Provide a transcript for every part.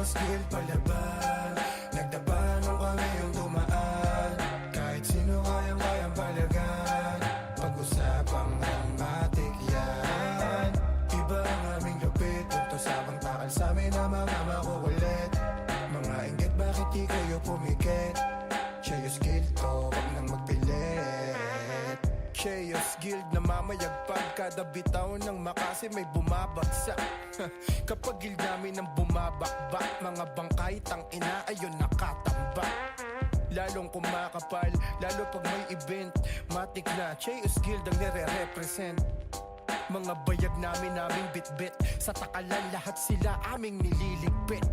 Chaos, guilt, palaban. Nagdaba nung kami yung dumaan. Kahit sino kayang palagan. Pag-usapang dramatic yan. Iba ang aming lupit. Punto sabang takal sa amin na mga makukulit. Mga inggit, bakit di kayo pumikit? Chaos, guilt, to, wag nang magpilit. Chaos Guild na mamayagpag. Kada bitaw ng makasi may bumabagsak. Kapag guild namin ang bumabakbak, mga bangkay tang ina ayon nakatambak. Lalong kumakapal, lalo pag may event. Matik na Chaos Guild ang nire-represent. Mga bayag naming bitbit. Sa takalan lahat sila aming nililigpit.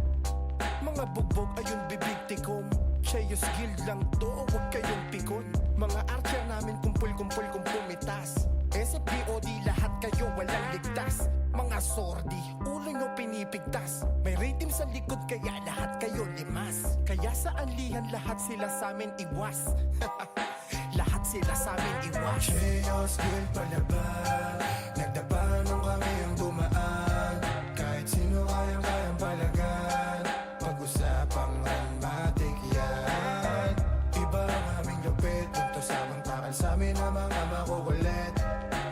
Mga bugbog ayun bibig tikom. Chaos Guild lang to, huwag kayong pikon. Mga archer namin kumpul-kumpul kung pumitas. SFDOD lahat kayo walang ligtas. Mga sordi, ulo nyo pinipigtas. May rating sa likod kaya lahat kayo limas. Kaya sa anlihan lahat sila sa amin iwas. Lahat sila sa amin iwas. Chaos Guild palaban. Nagdaba nung kami yung dumaan. Kahit sino kayang palagan. Pag-usapang dramatic yan. Iba ang aming lupit. Punto sabang takal sa amin na mga makukulit.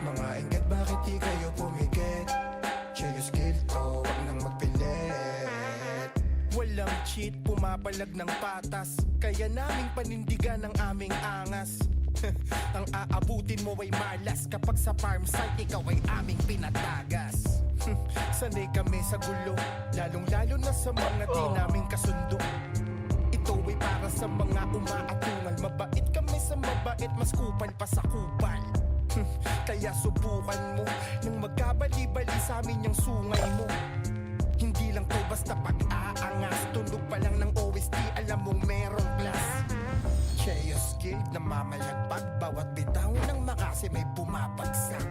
Mga inggit, bakit di kayo pumikit? Chaos Guild, to, wag nang magpilit. Walang cheat, pumapalag ng patas. Kaya naming panindigan ang aming angas. Ang aabutin mo ay malas. Kapag sa farm site, ikaw ay aming pinatagas. Sanay kami sa gulo, lalong-lalo na sa mga di naming kasundo. Ito ay para sa mga umaatungal. Mabait kami sa mabait, mas kupal pa sa kupal. Kaya subukan mo nang magkabali-bali sa amin yung sungay mo. Hindi lang to basta pag-aangas. Tunog pa lang ng OST, alam mong merong class. Chaos Guild na mamayagpag. Bawat bitaw ng makasi may bumabagsak.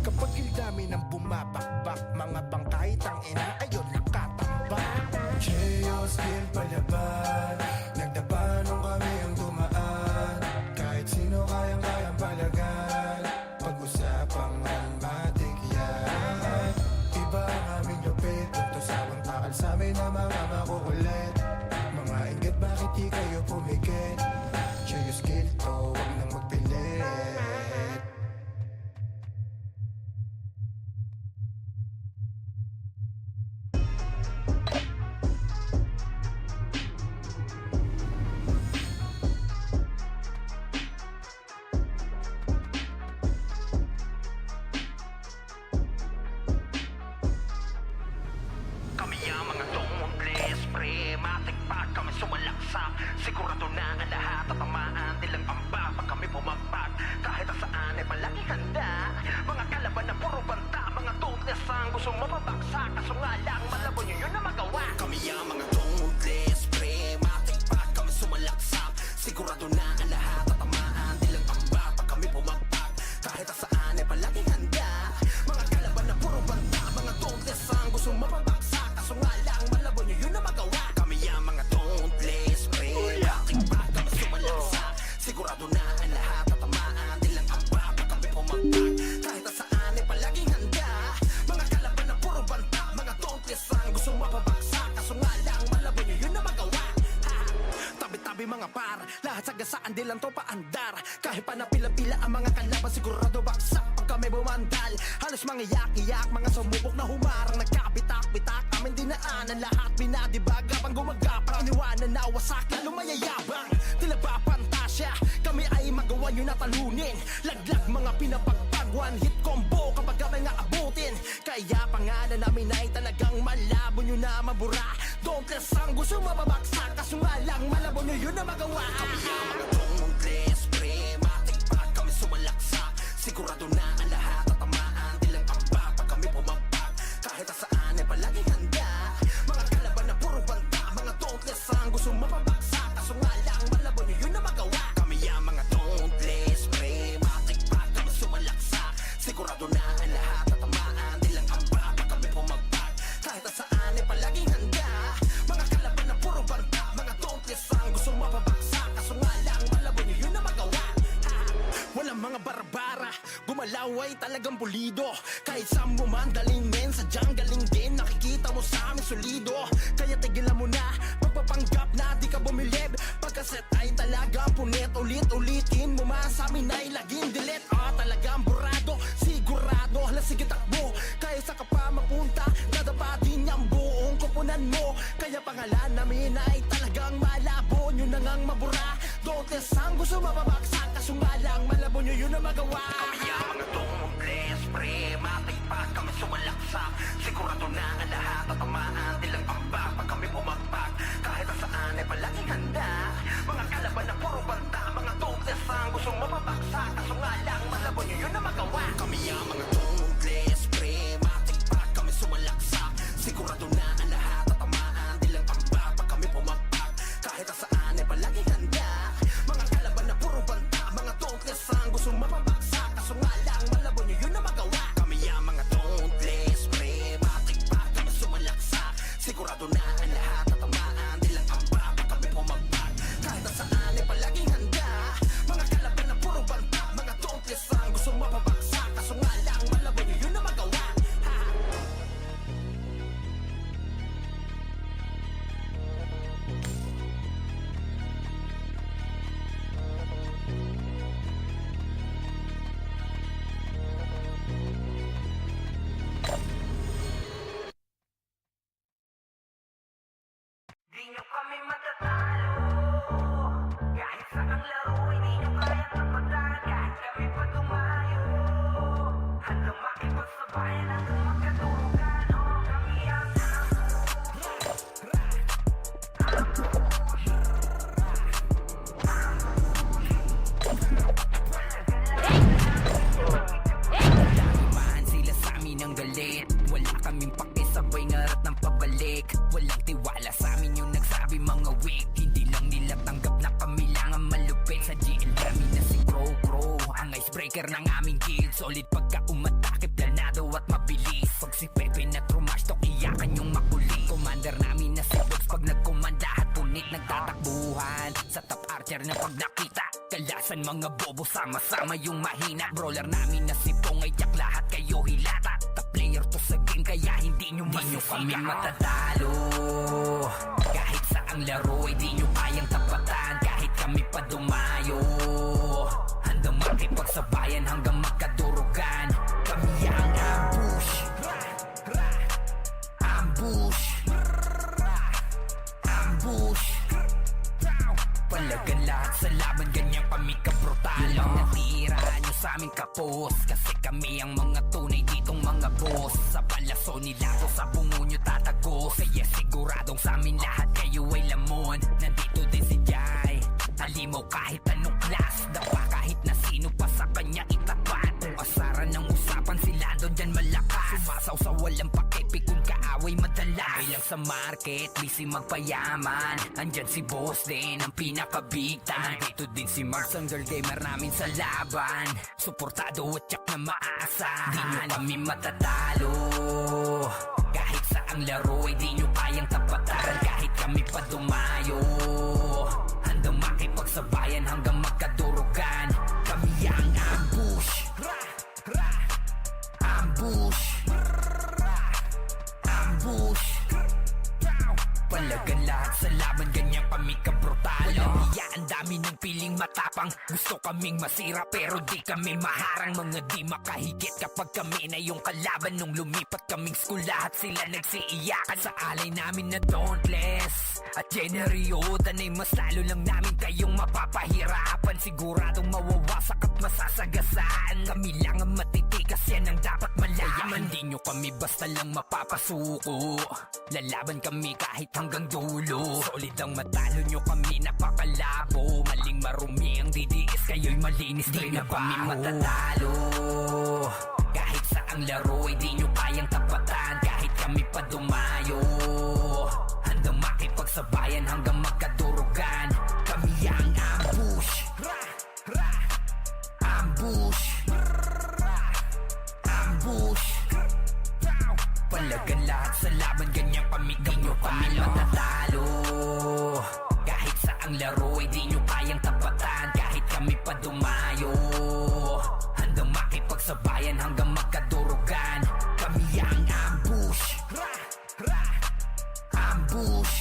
Kapag gildami ng bumabakbak, mga bangkay tang ina ayon nakatambak. Chaos Guild palaban. Nagdaba nung kami yung dumaan. Kahit sino kayang palagan. Pag-usapang dramatic yan. Iba ang aming lupit. Punto sabang takal sa amin na mga makukulit. Mga inggit, bakit di kayo pumikit? Chaos Guild, to, wag nang magpilit. Kami ang mga tumutlis, pre, matikpak, kami sumalaksak. Sigurado na ang lahat at tamaan nilang pamba pag kami bumagpag. Kahit saan ay palagi handa. Mga kalaban na puro banta, mga toothless ang gusto mapabaksak. Kaso nga lang, malabo nyo yun na magawa. Kami ang mga tumutlis, pre, matikpak, kami sumalaksak. Sigurado na ang lahat at tamaan nilang pamba pag kami bumagpag. Kahit saan ay palagi handa. Mga kalaban na puro banta, mga toothless ang gusto mapabaksak. Kaso nga lang, malabo nyo yun na magawa. Kami ang mga dauntless, pre, matikpak, kami sumalaksak. Sigurado na ang lahat at tamaan nilang amba pag kami pumagpag. Kahit saan ay palaging handa. Mga kalaban na puro banta, mga dauntless ang gusto mapabaksak. Kaso nga lang, malabo nyo yun na magawa. Tabi-tabi mga par, lahat sa gasaan di lang to paandar. Kahit pa napila-pila ang mga kalaban, sigurado baksak pag kami bumandal. Halos mga yak-iyak, mga sumubok na humarang. Nagkabitak-bitak, amin dinaanan lahat. Binadibag habang gumagapang, iniwanan na wasak, lalo mayayabang. Tila ba pantasya, kami ay magawa nyo na talunin. Laglag mga pinapagpag, one hit combo kapag kami nga abutin. Kaya pangalan namin ay talagang malabo nyo na mabura. Don't let sang gusto mababaksak, kaso nga lang malabo nyo yun na magawa. Kami ang mga dauntless, pre, matikpak, kami sumalaksak. Sigurado na ang lahat at tamaan nilang amba pag kami bumagpag. Kahit saan ay palaging handa. Mga kalaban na puro banta, mga dauntless ang gusto mapabaksak. Kaso nga lang malabo nyo yun na magawa. Kami ang mga dauntless, pre, matikpak, kami sumalaksak. Sigurado na ang lahat at tamaan nilang amba pag kami bumagpag. Kahit saan ay palaging handa. Mga kalaban na puro banta, mga dauntless ang gusto mapabaksak. Kaso nga lang malabo nyo yun na magawa. Walang mga barbara, gumalaw ay talagang pulido. Kahit saan mo man daling men, sadyang galing din. Nakikita mo sa amin solido. Kaya tigil tigilan mo na pagpapanggap na di ka bumilib. Pagkaset ay talagang punit, ulit-ulitin mo man sa amin ay laging delete. Talagang burado, sigurado, hala sige takbo. Kaya sa ka pa mapunta, dadapa din ang buong kupunan mo. Kaya pangalan namin ay talagang malabo nyo nang ang mabura. Don't test ang gusto mababaksak, kaso nga lang malabo nyo yun na magawa. Kami ang mga tumugles, pre, matipag kami sumalaksak. Sigurado na ang lahat at tamaan nilang ambak. Pag kami bumagpak, kahit saan ay palaging handa. Mga kalaban na puro banta, mga tumugles ang gusto mababaksak. Kaso nga lang malabo nyo yun na magawa. Kami ang mga tumugles, pre, matipag kami sumalaksak. Sigurado na ang lahat at tamaan nilang ambak. Pag kami bumagpak, kahit saan ay palaging handa. Mga kalaban na puro banta, mga tumugles ang gusto mababaksak. Kaso nga lang malabo nyo yun na magawa. Kami ang mga tumugles, pre, matipag kami sumalaksak. Sigurado na ang lahat at tamaan nilang ambak. Pag kami bumagpak, kahit saan ay palaging handa. Mga kalaban na puro banta, mga tumugles ang gusto mababaksak. Kaso nga lang malabo nyo yun na magawa. Di nyo kami matatalo. Kahit sa ang laro, hindi nyo kaya tapatan. Kahit kami pa tumayo, hanggang makipagsabayan, hanggang magkaturugan. Kami ang man sila sa amin ang galit. Wala kaming pakisabay ngarat ng pabalik. Walang tiwala sa amin yung nagsabi mga weak. Hindi lang nila tanggap na kami lang ang malupit. Sa GL kami na si Crow ang icebreaker ng aming guild. Solid pagka umatakip, planado at mabilis. Pag si Pepe na trumash talk, iyakan yung makulit. Commander namin na si Box, pag nagkomanda at punit nagtatakbuhan. Sa top archer na pag nakita, kalasan mga bobo sama-sama yung mahina. Brawler namin na si Pong ay yak, lahat kayo hilata. Top player to sa game kaya hindi nyo kami matatalo. Kahit sa ang laro ay di nyo kayang tapatan. Kahit kami pa dumayo, handang makipagsabayan hanggang magkadurugan. Kami ang ambush, ambush, ambush. Palagan lahat sa laban, ganyan kami kabrutal. Yung natira nyo sa aming kapos, kasi kami ang mga tunay ditong mga boss. Sa palaso nila to sa bungo nyo tatagos. Kaya siguradong sa amin lahat kayo ay lamon. Nandito din si Jai, halimaw kahit anong class. Dapa kahit na sino pa sa kanya itapat. Kung asaran ng usapan sila doon dyan malakas. Sumasaw sa walang pakipi kung kaaway madalas. Bilang sa market, busy magpayaman. Andyan si Boss din, ang pinakabitan. Dito din si Mars, ang girl gamer namin sa laban. Suportado at tsak na maaasahan. Di nyo kami matatalo. Kahit sa ang laro ay di nyo kayang tapatan. Kahit kami pa dumayo, handang makipagsabayan hanggang magkadurugan. Kami ang ambush, ambush, ambush. Palagan lahat sa laban, ganyan kami kabrutal. Iya, ang dami ng piling matapang. Gusto kaming masira pero di kami maharang. Mga di makahigit kapag kami na yung kalaban. Nung lumipat kaming school, lahat sila nagsiiyakan. Sa alay namin na dauntless at generyodan ay mas lalo lang namin kayong mapapahirapan. Siguradong mawawasak at masasagasaan. Kami lang ang matitikas, yan ang dapat malaman. Di nyo kami basta lang mapapasuko. Lalaban kami kahit hanggang dulo. Solid ang matalo nyo, kami napakalabo. Maling marumi ang DDS, kayo'y malinis. Di na kami matatalo. Kahit sa ang laro ay di nyo kayang tapatan. Kahit kami pa dumayo, handang makipagsabayan hanggang magkadurugan. Kami ang ambush, ambush, ambush. Palagan lahat sa laban, ganyan kami, di nyo kami matatalo. Kahit sa ang laro ay di nyo kayang tapatan. Kahit kami pa dumayo, handang makipagsabayan hanggang magkadurugan. Kami ang ambush, ambush,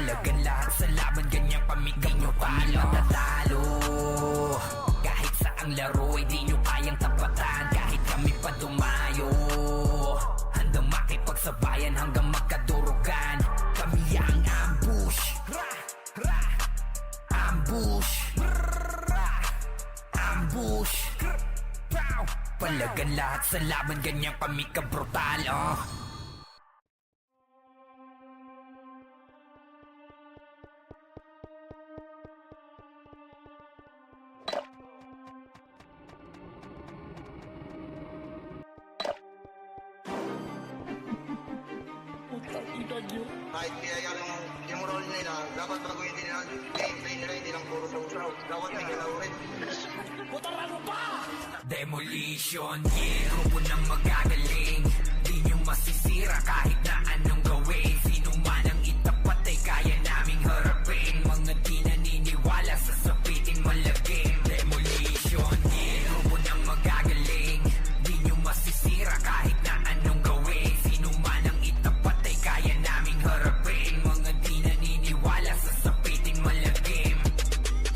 Palagan lahat sa laban, ganyan kami ganyo talo matatalo. Kahit saang laro, di nyo kayang tapatan. Kahit kami pa dumayo, handang makipagsabayan hanggang magkadurugan. Kami ang ambush, ambush, ambush. Palagan lahat sa laban, ganyan kami kabrutal. Kahit kaya yung role nila, dapat baguhin din nila, gameplay nila, hindi lang puro saw-saw. Dapat may galaw rin. Demolition, yeah, grupo ng magagaling. Di nyo masisira kahit na anong gawin. Sino man ang itapat ay kaya naming harapin. Mga di naniniwala sa sapitin malagim. Demolition, yeah, grupo ng magagaling. Di nyo masisira kahit na anong gawin. Sino man ang itapat ay kaya naming harapin. Mga di naniniwala sa sapitin malagim.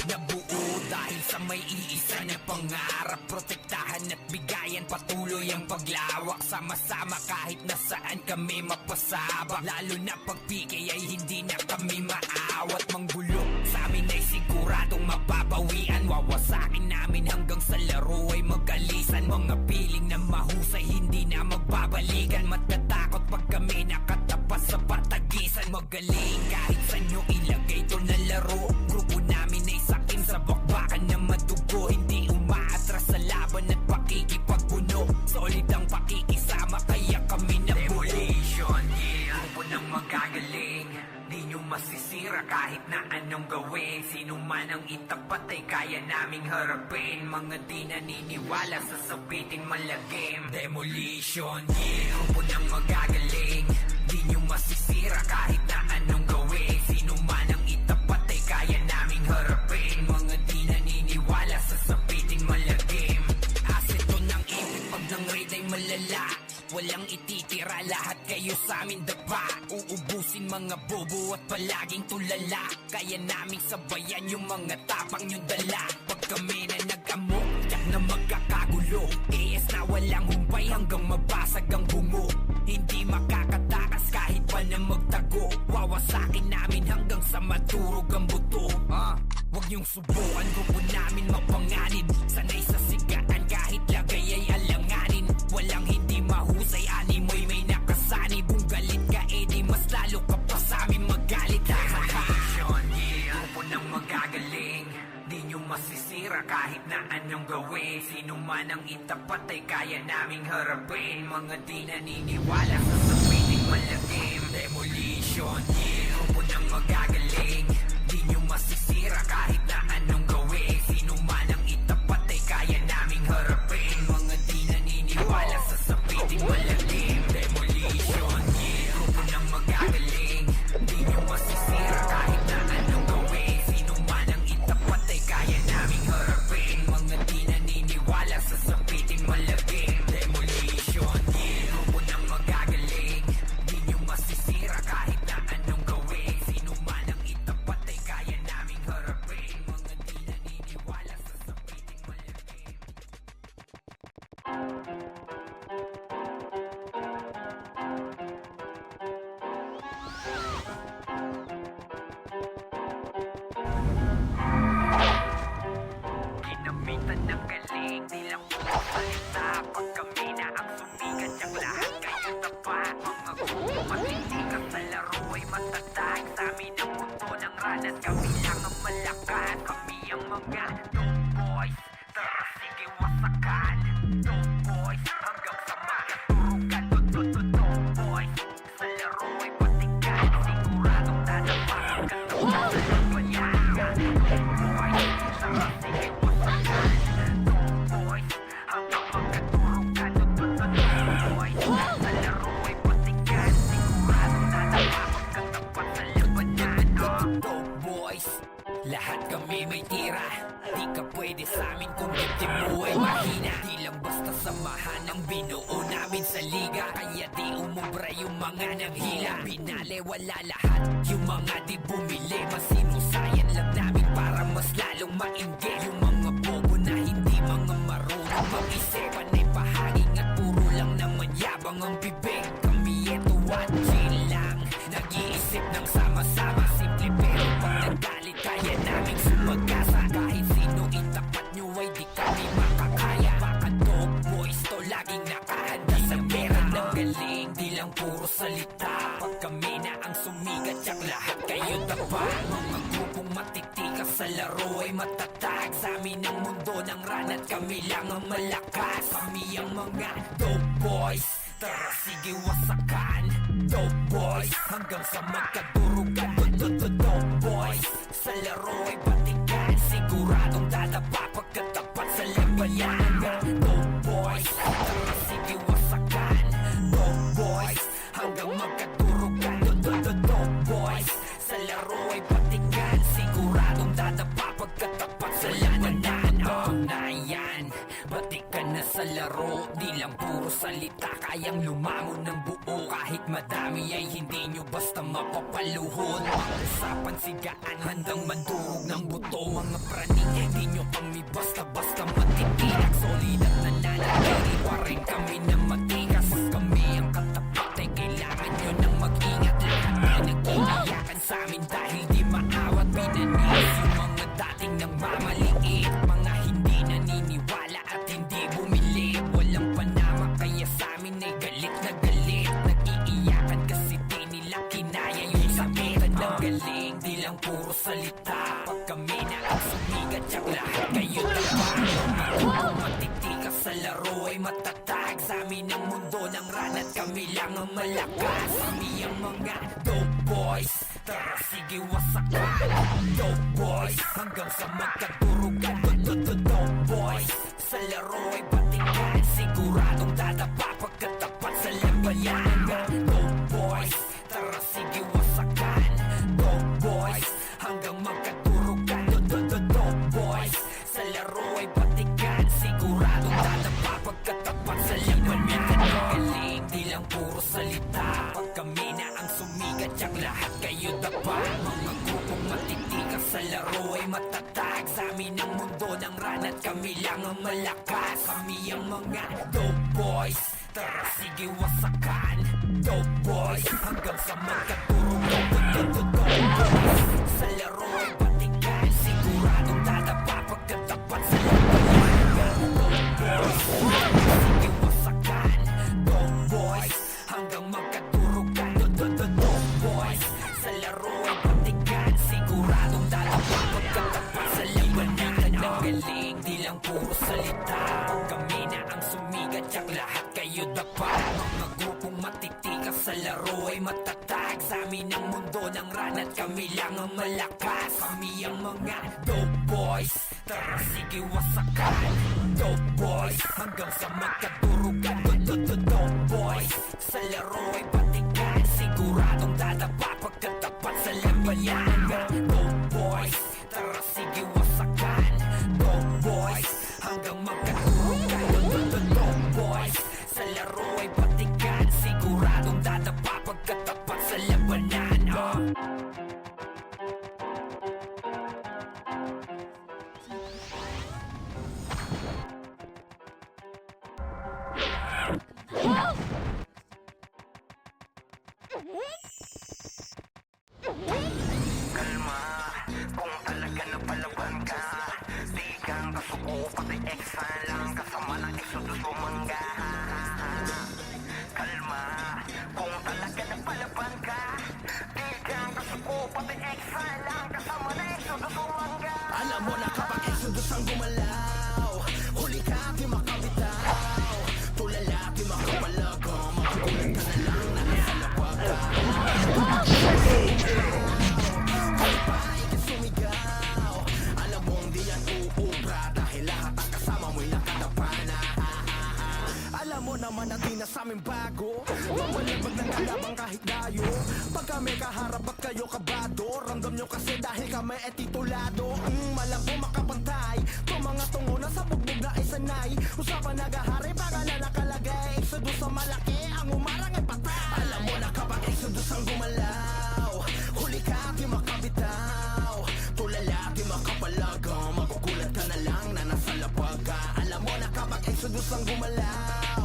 Nabuo dahil sa may iisa na pangarap. Protektahan at bigayan, patuloy ang paglawak. Sama-sama kahit nasaan kami mapasabak. Lalo na pag PK ay hindi na kami maawat. Manggulo sa amin ay siguradong mapapawian. Wawasakin namin hanggang sa laro ay magalisan. Mga piling na mahusay hindi na magbabalikan. Matatakot pag kami nakatapas sa patagisan. Magaling kahit sa nyo ilagay to na laro. Grupo namin ay sakim sa bakbakan na madugo. Hindi umaatras sa laban at pakikipagpuno. Solid ang pakikisama kaya kami na Demolition, yeah, grupo ng magagaling. Di nyo masisira kahit na anong gawin. Sino man ang itapat ay kaya naming harapin. Mga di naniniwala sa sabitin malagim. Demolition, yeah, grupo ng magagaling. Di nyo masisira kahit na anong gawin. Sino man ang itapat ay kaya naming harapin. Mga di naniniwala sa sabitin malagim. Asito ng ipit pag ng raid ay malala. Walang ititira, lahat kayo sa amin dapa. Uubusin mga bobo at palaging tulala. Kaya naming sabayan yung mga tapang nyo dala. Pag kami na nag-amok, tiyak na magkakagulo. ES na walang humpay hanggang mabasag ang bungo. Hindi makakatakas kahit pa na magtago. Wawasakin namin hanggang sa maturog ang buto. Huwag niyong subukan, grupo namin mapanganib. Sanay sa sigaan kahit lagay ay alanganin. Walang hindi mahusay, animoy may nakasani. Kung galit ka di mas lalo ka pa sa amin magalit. Demolition, yeah, grupo ng magagaling. Di nyo masisira kahit na anong gawin. Sino man ang itapat ay kaya naming harapin. Mga di naniniwala sa sabitin malagim. Demolition, yeah, grupo ng magagaling. Di nyo masisira kahit na anong gawin. Sino man ang itapat ay kaya naming harapin. Mga di naniniwala sa sabitin malagim. Demolition, yeah, grupo ng magagaling. Di nyo masisira kahit na anong gawin. Sino man ang itapat ay kaya naming harapin. Mga di naniniwala sa sabitin malagim. Demolition, yeah, grupo ng magagaling. Di nyo masisira kahit na anong gawin. Sino man ang itapat ay kaya naming harapin. Mga liga Kaya di umubra yung mga naghila Binale wala lahat yung mga di bumili Masinusayan lang namin para mas lalong mainggit Yung mga bobo na hindi mga marunong mag-isipan ay pahaging at puro lang naman yabang ang bibig Kami eto at chill lang Nag-iisip ng sama-sama Simple pero pag nagalit kaya naming sumagasa Kahit sino itapat nyo ay di kami makakaya Baka dog boys to laging nakahanda sa pera ng galing Di lang puro salita Pag kami na ang sumigat Yak lahat kayo tapa Mga grupong matitikas sa laro ay matatag Sa amin ang mundo ng ranat Kami lang ang malakas Kami ang mga dope boys Tara sige wasakan Dope boys Hanggang sa magkadurugan Dope boys Sa laro ay batikan Siguradong dadapa Pagkatapat sa lambayan Dope boys Tara sige wasakan Dope boys Hanggang magkadurugan Dope boys Sa laro ay batikan Siguradong dadapa Pagkatapat sa lambayan Na yan Batikan na sa laro Di lang puro salita Kayang lumangon ng buo Kahit madami ay hindi nyo basta mapapaluhod Pag-usapan sigaan Handang mandurog ng buto Mga praning hindi nyo kami basta-basta matitiyak Solid at nananatili Pa rin kami na matikas Pag kami ang katapat ay kailangan nyo nang mag-ingat Lahat ay nag-iiyakan sa amin Dahil di maawat Pinanis yung mga dating nang mamaliit Mga hindi naniniwala at hindi bumili Walang panama kaya sa amin ay galit na galit Nag-iiyakan kasi di nila kinaya yung sabitan ng galing Di lang puro salita Pag kami na ang sumigat Yak lahat kayo tapa Kung matitikas sa laro ay matatag Sa amin ang mundo ng ranat Kami lang ang malakas Kami ang mga dope boys Tara sige wasakan Dope boys Hanggang sa magkadurugan Dope boys Sa laro ay batikan Siguradong dadapa Pagkatapat sa lambayan Dope boys Tara sige wasakan Dope boys Hanggang magkadurugan Dope boys Sa laro ay batikan Siguradong dadapa Pagkatapat sa lambayan Galing di lang puro salita Pag kami na ang sumigat Yak lahat kayo dapa Mga grupong matitikas sa laro ay matatag Sa amin ang mundo ng ranat Kami lang ang malakas Kami ang mga dope boys Tara sige wasakan Dope boys Hanggang sa magkadurugan Dope boys Sa laro ay batikan Siguradong dadapa Pagkatapat sa lambayan Dope boys Sige wasakan Dope boys Hanggang magkadurugan Dope boys Sa laro ay batikan Siguradong dadapa Pagkatapat sa lambayan Ang galing di lang puro salita Pag kami na ang sumigat Yak lahat kayo dapa Mga grupong matitikas sa laro ay matatag Sa amin ang mundo ng ranat Kami lang ang malakas Kami ang mga dope boys Tara sige wasakan Dope boys Hanggang sa magkadurugan Dope boys Sa laro ay batikan Siguradong dadapa Pagkatapat sa lambayan Dope boys Tara sige wasakan Dope boys Hanggang magkadurugan Dope boys Sa laro ay batikan Siguradong dadapa Pagkatapat sa labanan Kalma, kung talaga napalaban ka Di kang kasuko, pati exa lang Kasama ng exodus bumangga Kalma, kung talaga napalaban ka Di kang kasuko, pati exa lang Kasama ng exodus bumangga Alam mo na kapag exodus ang gumalaw Huli ka di makabitaw Tulala di makapalago Makukulit ka na lang na nasa labag ka sumigaw Alam mong di yan uubra Dahil lahat ang kasama mo'y nakatapana Alam mo naman na di na sa'min bago Malabag na kalabang kahit dayo. Pagka may kaharap at kayo kabado, ramdam nyo kasi dahil kami ay titulado. Malabo makapantay, to mga tungo na sa bugbog na ay sanay. Usapan nagahari, pangalan nakalagay. Exodus sa malaki, ang umarang ay patay. Alam mo na kapag Exodus ang gumalaw, huli ka di makabitaw. Tulala di makapalaga, magugulat ka na lang na nasa labag ka. Alam mo na kapag Exodus ang gumalaw,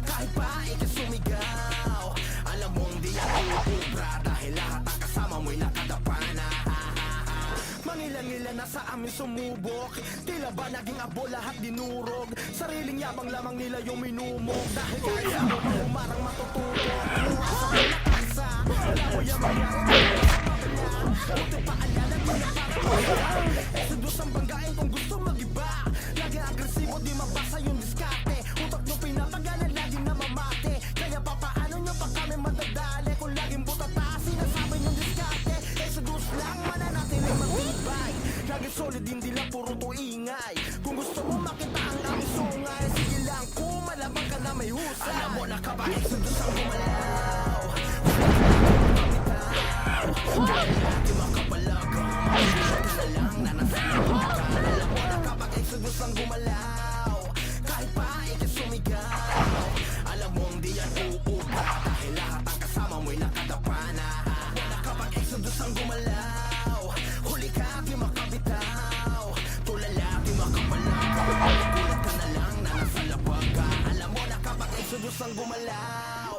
kahit pa ikasumigaw, alam mong di ako ubra dahil lahat ang kasama mo'y nakadapa na. Mangilan-ngilan na sa amin sumubok, tila ba naging abo lahat dinurog. Sariling yabang lamang nila yung minumog, dahil kahit sa mo umarang matutulog. Kumuha sa pinakasa, wala mo yung mangyari. Buti pa alala mo na parang Exodus ang banggain kung gusto mag-iba. Lagi agresibo, di mabasa yung diskarte. Utak nyo pinapagalan, laging namamate. Kaya pa paano nyo pa kami madadali? Kung laging butata, sinasabi yung diskarte. Exodus lang, mananatiling matibay. Lagi solid, hindi lang puro tuingay. Kung gusto mo makita ang aming sungay, sige lang, kung malabang ka na may husay. Alam mo na ka ba, Exodus ang gumalaw. Di makapalaga, magugulat ka na lang na nasa labag ka. Alam mo na kapag Exodus ang gumalaw, kahit pa ikasumigaw, alam mong di yan uupa dahil lahat ang kasama mo'y nakadapa na. Kapag Exodus ang gumalaw, huli ka di makabitaw. Tulala di makapalaga, magugulat ka na lang na nasa labag ka. Alam mo na kapag Exodus ang gumalaw,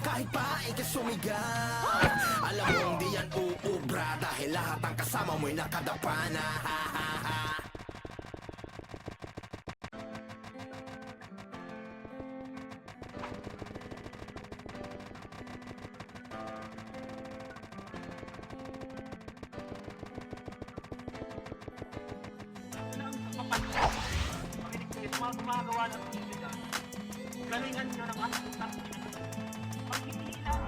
kahit pa ikasumigaw, alam mong di yan uubra dahil lahat ang kasama mo'y nakadapa na. Gumagawa ng video dyan. Galingan nyo ng asutak. Pag hindi lang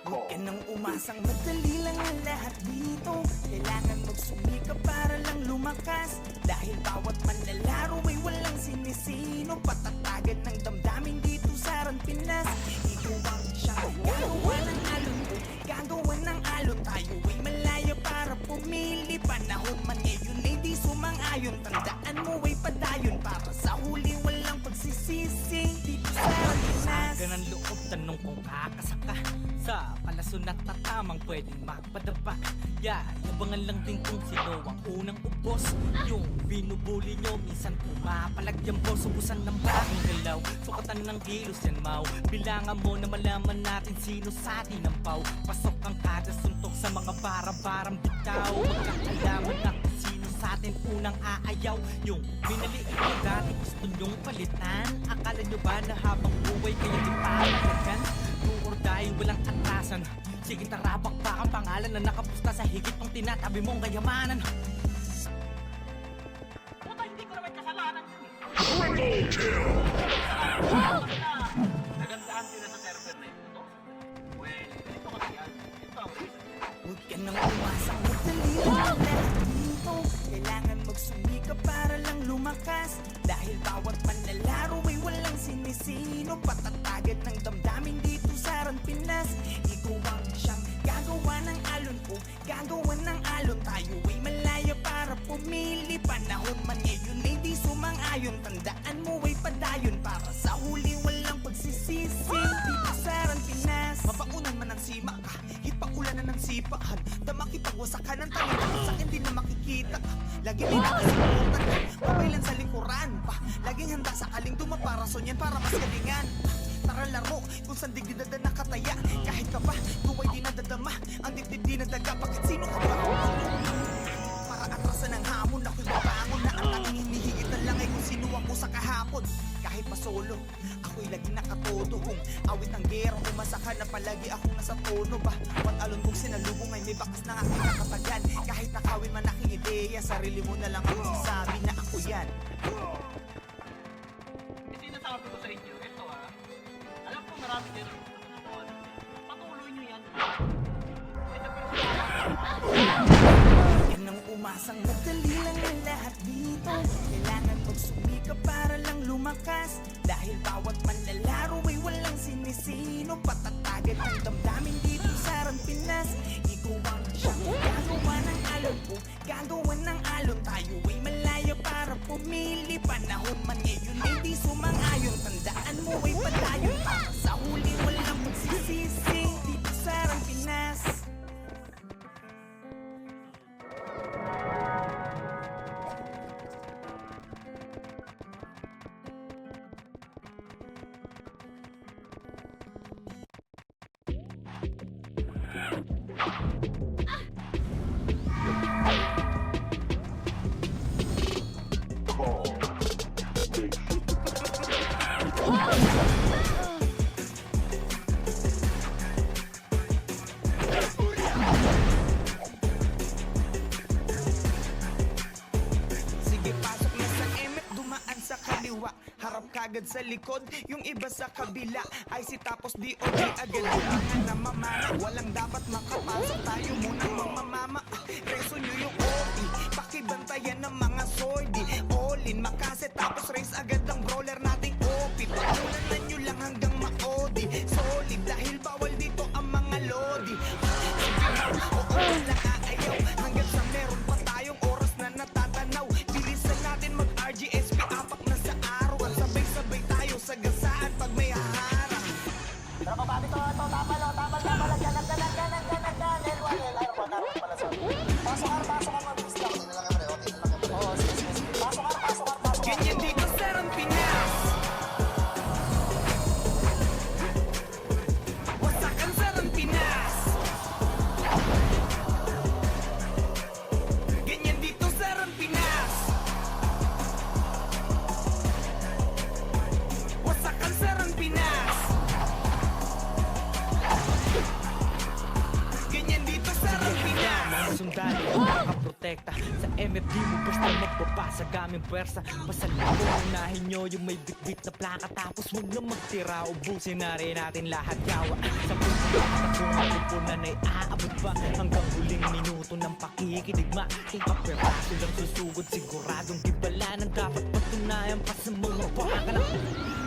Huwag ka nang umasang madali lang ang lahat dito. Kailangan magsumikap para lang lumakas. Dahil bawat manlalaro ay walang sinisino. Patatagan ng damdamin dito sa Ran Pinas. Ikaw ang siyang gagawa ng alon. Gagawa ng alon. Tayo ay malaya para pumili. Panahon man ngayon ay di sumang-ayon. Tandaan mo ay padayon. Para sa huli walang pagsisisi. Dito sa Ran Pinas. Ganang loob, tanong kung kakasaka sa palason at tatamang pwedeng magpadapa. Yabangan lang din kung sino ang unang ubos. Yung binubuli nyo, minsan pumapalagyan po. Subusan ng bagong galaw, sukatan ng kilos yan mau. Bilangan mo na malaman natin sino sa atin ang pau. Pasok ang kada suntok sa mga bara-barang bitaw. Magkakalaman na kung sino sa atin unang aayaw. Yung minaliit na dati gusto nyong palitan. Akala nyo ba na habang buhay kayo di papalagan? Dahil walang atrasan. Sige tarabak pa ang pangalan na nakapusta sa higit ng tinatabi mong kayamanan. puta, hindi ko naman kasalanan yun eh. Nagandahan sila sa server na ito. Well, ito kasi yan. Ito ang reason. Huwag ka nang umasang madali lang ang lahat dito. Kailangan magsumikap para lang lumakas. Dahil bawat manlalaro ay walang sinisino. Patatagan ng damdamin dito sa Ran Pinas. Ikaw ang siyang gagawa ng alon ko. Gagawa ng alon. Tayo ay malaya para pumili. Panahon man ngayon ay di sumang-ayon. Tandaan mo ay padayon. Para sa huli walang pagsisisi. Dito sa Ran Pinas. Mabaunan man ang sima ka. Ipakulanan ng sipahan. Damakipagwasakan ng tayo. Sa akin di na makikita. Lagi may nakasimutan ka. Mabaylan sa likuran pa. Laging handa sa kaling dumaparason yan para mas galingan. Tara laro kung saan digdidad na nakataya. Kahit ka pa, tuway di nadadama. Ang dibdib di nadaga, bakit sino ka ba? Para atrasan ng hamon, ako'y mabangon na ang tanging hinihigit na lang ay kung sino ako sa kahapon. Kahit pa solo, ako'y laging nakatodo. Kung awit ang gera, umasaka na palagi akong nasa tono ba? Wat alon kong sinalubong ay may bakas ng aking nakatagan. Kahit nakawin man aking ideya, sarili mo na lang ang magsasabi na ako yan. Sinasabi ko sa inyo, ito alam ko marami kayo nagtutunan. Patuloy nyo yan. Ito Yan ang umasang madali lang ang lahat dito. Kailangan magsumikap para lang lumakas, dahil bawat manlalaro ay walang sinisino. Patatagad ng damdamin dito sa Pinas. Ikaw ang siyang gagawa ng alon ko, gagawa ng alon. Tayo ay malaya para pumili. Panahon man ngayon ay di sumang-ayon. Tandaan mo ay padayon, para sa huli walang magsisisi dito sa Pinas. Sige, pasok na sa emet, dumaan sa kaliwa. Harap kagad sa likod, yung iba sa kabila. IC tapos DOJ agad yung na mamana. Walang dapat makapasok, tayo munang mamamama. Reso nyo yung OP, pakibantayan ng mga sordi. All in, makase tapos race agad ang brawler nating OP. Pagulanan nyo lang hanggang maodi. Solid, dahil bawal dito ang mga lodi. Oo, lang aayaw, hanggang sa meron pa tayong oras na natatanaw. Bilisan natin mag-RGSP, apak na sa araw. At sabay-sabay tayo sa gasaan pag may haharang. Ganyan dito sa Pinas. Wasakan sa Pinas. Ganyan dito sa Pinas. Wasakan sa Pinas. Ganyan dito sa Pinas. Mga sundalo ang makaprotekta sa MFD mo, basta magbabasa gaming pwersa. Pasalabo, unahin nyo yung may bitbit na plaka. Tapos huwag na magtira, ubusin na rin natin lahat yawa. Sa puso na kung mapupunan ay aabot pa hanggang huling minuto ng pakikidigma. Kung kaperaso lang susugod, siguradong gibala ng dapat patunayan pa sa mga baka na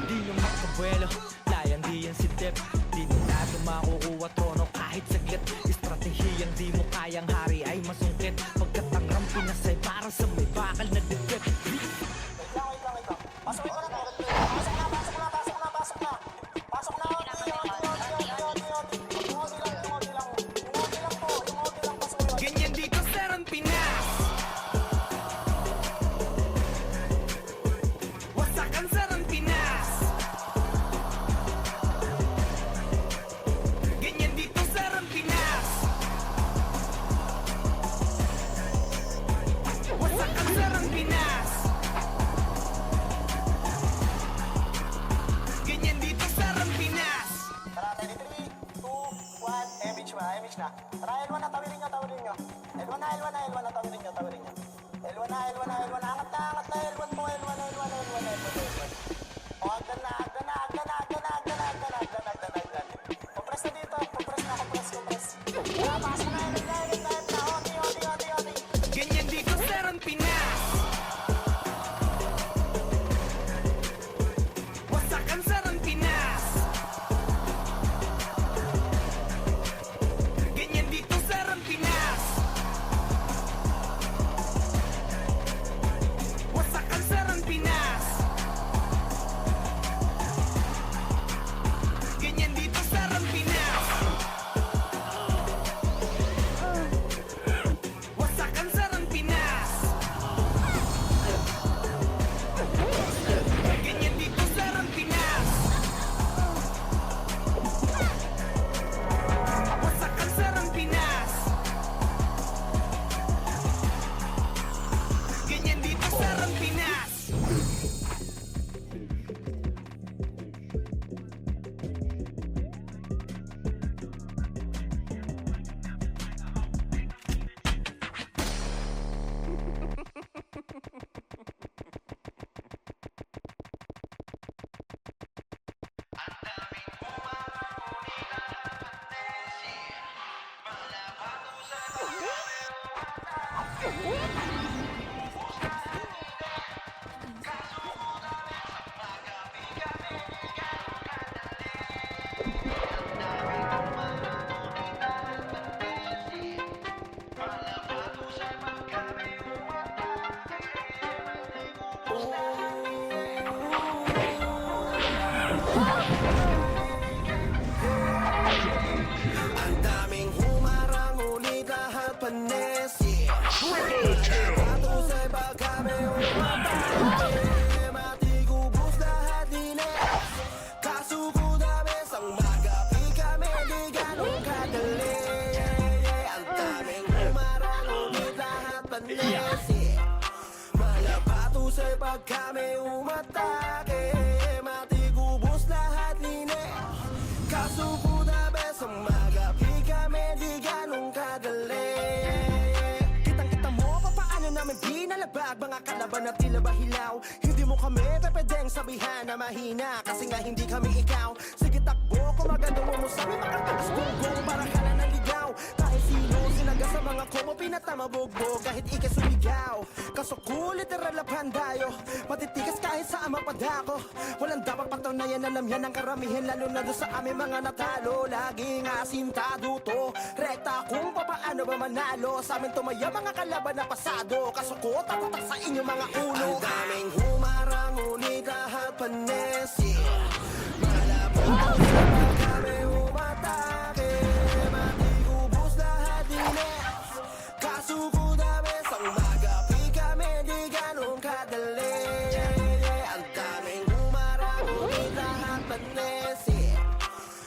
di nyo makabuelo. Layan di yan si Dep, di nyo nato makukuha trono kahit saglit. Estratehiyang di mo kayang hari ay masungkit. Pagkat ang Pinas ay para sa may bakal na dikit. Ganyan dito sa Pinas. Wasakan sa Pinas. Ganyan dito sa Pinas. Wasakan sa Pinas. Ganyan dito sa Pinas. Tara, 3, 2, 1, image na. Tara, L1 na, tawirin nyo. L1 na, tawirin nyo. L1 na, angat na, L1 po, L1. O, agdan na. Compress na dito, compress. Tara, pasok na, L1 na, oti. Ganyan dito sa Pinas. Wasakan sa Pinas. Ganyan dito sa Pinas. Ang daming humarang ngunit lahat panis, Matusay pag kami umatake, matigubos lahat dinet. Kasuko namin sang magapi kami di ganun kadali. Ang daming humarang ngunit lahat panis, Malapatusay pag kami umatake, matigubos lahat dinet. Kasuko namin sang magapi kami di ganun kadali. Kitang-kita mo pa paano namin pinalabag mga kalaban na tila ba hilaw. Hindi mo kami pwedeng sabihan na mahina kasi nga hindi kami ikaw. Sige takbo kung maganda mo sa aming mga tagas-tunggong para ka na naligaw. Kahit sino sinaga sa mga komo pinatamabugbog kahit ikay sumigaw. Kasuko literal na pandayo matitigas kahit sa ama padako. Walang dapat patunayan alam yan ang karamihan lalo na doon sa aming mga natalo. Laging asintado to rekta kung papaano ba manalo. Sa amin tumaya mga kalaban na pasado. Kasuko tatatak sa inyo mga ulo. Ang daming humarang ngunit lahat panis, Malapot sa pag kami umatake, matigubos lahat dinet. Kasuko namin sang magapi kami di ganun kadali. Ang daming humarang ngunit lahat panis,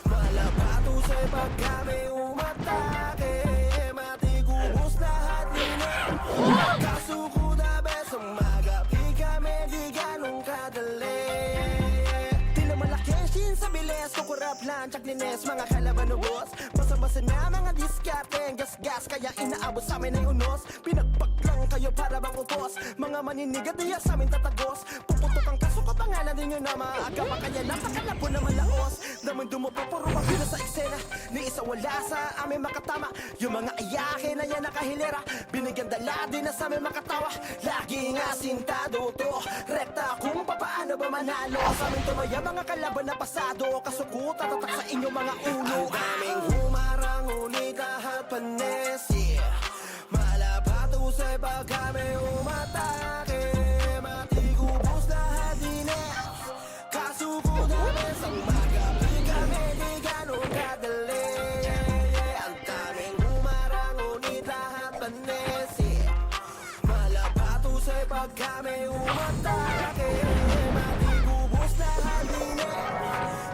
Malapatusay pag kami umatake, matigubos lahat dinet. Kasuko namin sang magapi kami di ganun kadali. Tila malaki sin sa bilis, kukurap lang tsaklines mga kalaban ubos. Basa-basa na mga diskarte, gas-gas kaya inaabot sa amin ay unos. Pinagpaglang kayo para bang upos, mga maninigat diya sa amin tatagos. Puputok ang kaso ko pangalan din yun na maaga pa kaya napakala po na malaos. Damang dumupa puro mapila sa eksena, ni isa wala sa amin makatama. Yung mga ayake na yan nakahilera, binigyan dala din na sa amin makatawa. Laging asintado to rekta kung papaano ba manalo. Sa amin tumaya mga kalaban na pasado. Kasuko tatatak sa inyo mga ulo. Ang daming humarang ngunit lahat panis, Malapatusay pag kami umatake, matigubos lahat dinet. Kasuko namin sang magapi kami di ganun kadali. Ang daming humarang ngunit lahat panis, Malapatusay pag kami umatake, matigubos lahat dinet.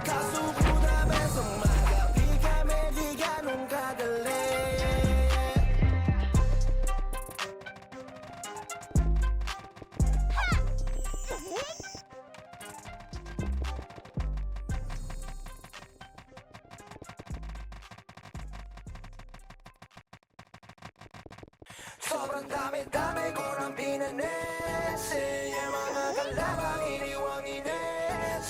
Kasuko namin sang magapi kami di ganun kadali. Sobrang dami-dami ko ng pinanes, yung mga kalabang iniwang-ines.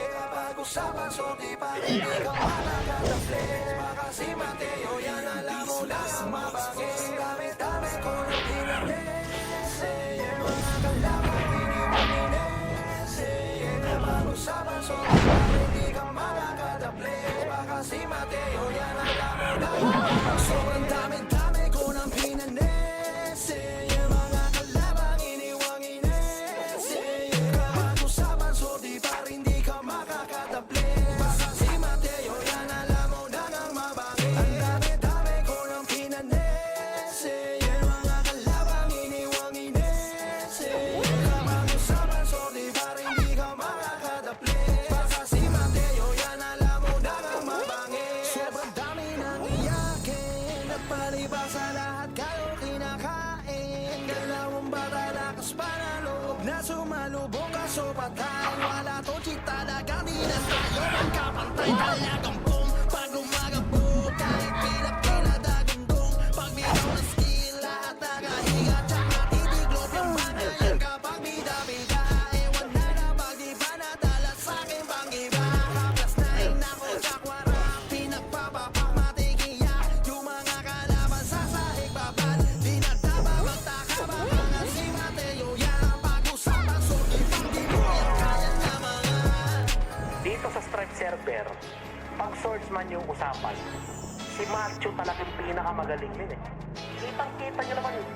Kapag usapan so di pa rin ikaw malakataples. Baka si Mateo yan alam mo lang ang mabangis. Dami-dami ko ng pinanes, yung mga kalabang iniwang-ines. Kapag usapan so di pa rin ikaw malakataples. Baka si Mateo yan alam mo lang ang mabangis. Sobrang dami-dami ko ng pinanes, yung mga kalabang iniwang-ines. Kapag usapan so di pa rin di ka makakataples. Baka si Mateo yan alam mo na nang mabangis. Ang dami-dami ko ng pinanes, yung mga kalabang iniwang-ines. Kapag usapan so di pa rin di ka makakataples. Baka si Mateo yan alam mo na nang mabangis. Sobrang dami nang iyakin at palibang sa lahat kayo kinakain. Dalawang bata lakas pa na loob na sumalubong kaso patay. Wala to cheat talaga di na tayo magkapantay. Talagang boom pag umagabog kahit pila-pila dagundong. Pag bitaw na skill lahat nagahiga tsaka titiglop yung mga yan kapag bida-bida. Ewan na na pag di pa nadala sa'kin pang iba. Kaplas na rin ako tsakwara pinagpapapak matigiya. Yung mga kalaban sa sahig babal di na tama magtaka. tribe server, pag swordsman yung usapan, si Macho talagang pinakamagaling din eh. Kitang-kita nyo naman yun.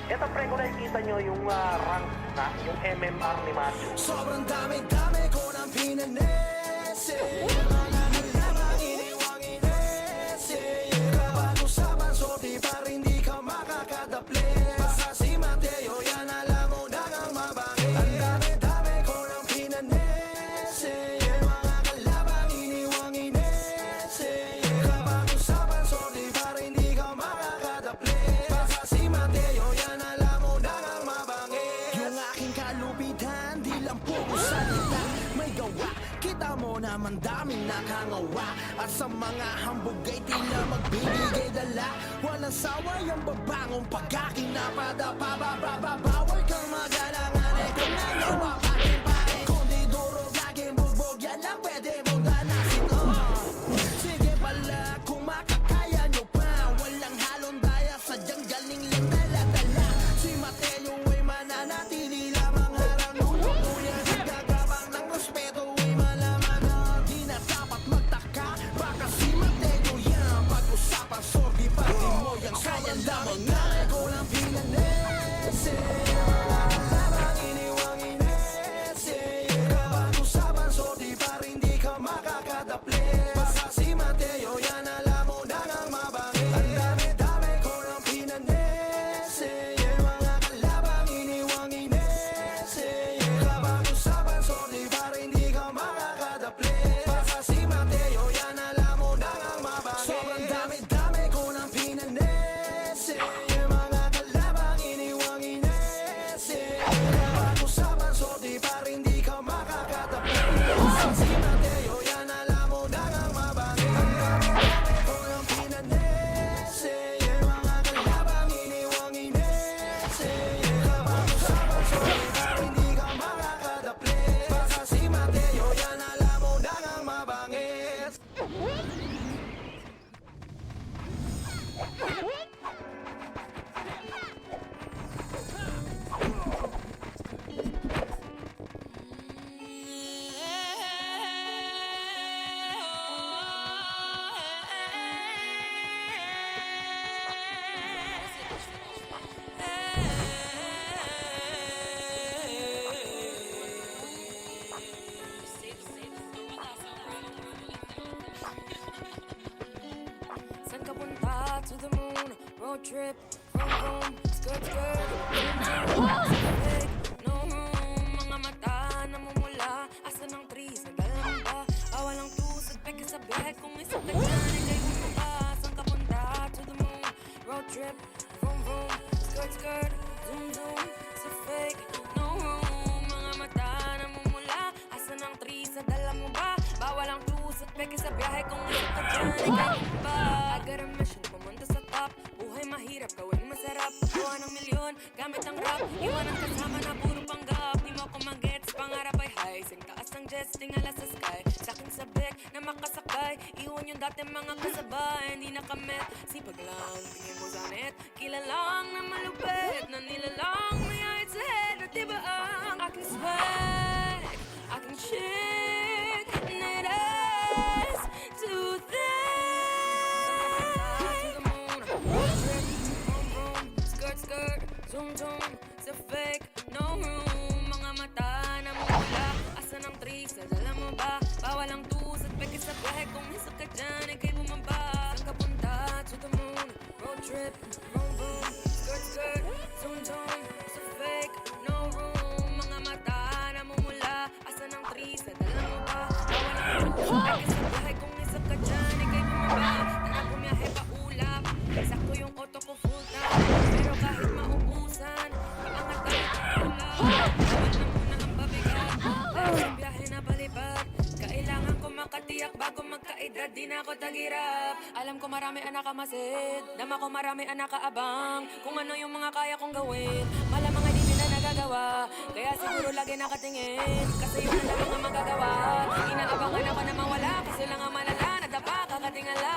Ito pre, kung nakikita nyo yung rank na, yung MMR ni Macho. Sobrang dami-dami ko ng pinanese. Mga nalamang iniwang inese. Kapag usapan, sorti pa rin di ka makakadaple. Basta si Mateo, yan alam mo na kang mabangi. Ang dami-dami ko ng pinanese. Mga kalabang iniwang inese. Kapag usapan, sorti pa rin di ka makakadaple. Basta si Mateo, yan alam mo na kang mabangi. Yung aking kalupitan, di lang puro salita, may gawa. Kita mo naman daming nakangawa. At sa mga hambog ay tila magbibigay dala. Walang sawa yung babangong pag-aking napadapa. Bawal kang magalangan eh kung ano mapakin-pakin. Kung di durog laging bugbog, yan lang pwede mong danasin. Sige pala kung makakaya nyo pa. Walang halong daya, sadyang galing lang dala-dala. Si Mateo ay mananatili lamang harang nung kuya. Nagagabang ng respeto ay malaman na di na dapat magtaka. Baka si Mateo yan pag-usapan, sordi pa di mo yan kaya lamang nga. Ko lang pinanese, mga kalabang iniwang inese. Kapag usapan, sordi pa rin di ka makakadaple. Basta si Mateo yan alam mo na ngang mabangi. Ang dami-dami ko lang pinanese, mga kalabang iniwang inese. Kapag usapan, sordi pa rin di ka makakadaple. Basta si Mateo yan alam mo na ngang mabangi. Sobrang dami-dami ko ng pinanese, mga kalabang iniwang inese. Kapag usapan, sordi pa rin di ka makakadaple. Basta si Mateo yan alam mo na ngang mabangi. Ang dami-dami ko ng pinanese, mga kalabang iniwang inese. Kapag usapan, sordi pa rin di ka makakadaple. Basta si Mateo yan alam mo na ngang mabangi. Saan ka punta? To the moon, road trip, vroom vroom, skirt skirt, fake, no room, mga mata namumula, asa ng trees, nagdalang ba? Bawal ang tusad, peke sa bag, kung isa ka dyan, ikay bumaba. Saan ka punta? To the moon, road trip, vroom vroom, skirt skirt, zoom zoom, sa fake, no room, mga mata namumula, asa ng trees, nadala mo ba? Bawal ang tusad, peke sa biyahe, kung isa ka dyan, ikay bumaba. I got a mission, pumunta sa top. Buhay mahirap, gawin masarap. Gawa ng milyon, gamit ang rap. Iwan ang kasama na puro panggap. Di mo ako mag-gets, pangarap ay high. Sing taas ng jets, tingala sa sky. Sa aking sabik na makasakay. Iwan yung dati mga kasabay. Hindi nakamit, sipag lang. Tingin mo sa net, kilalang na malupit. Na nilalang, may height sa head. At diba ang aking swag, aking chick, need eyes to think. Skirt, zoom zoom, sa fake, no room. Mga mata na mula, asa ng trees, nadala mo ba? Bawal ang tusad, peke sa biyahe, kung isa ka dyan, ikay bumaba. Saan ka punta? To the moon, road trip, vroom vroom, skirt skirt, zoom zoom, sa fake, no room. Mga mata na mumula, asa ng trees, nadala mo ba? Bawal ang tusad, peke sa biyahe, kung isa ka dyan, ikay bumaba. Tara bumiyahe pa ulap, sakto yung auto ko full tank. Pero kahit maubusan, maangat tayo tutulak. Bawal na muna ang babigat, dahil sa biyahe na palipad. Kailangan ko makatiyak bago magkaedad, di na ako tagirap. Alam ko marami ang nakamasid, dama ko marami ang nakaabang. Kung ano yung mga kaya kong gawin, malamang ay di nila nagagawa. Kaya siguro lagi nakatingin, kasi yun ang lang ang magagawa. Inaabangan ako na mawala, kasi lang ang malala. Nadapa, kakatingala.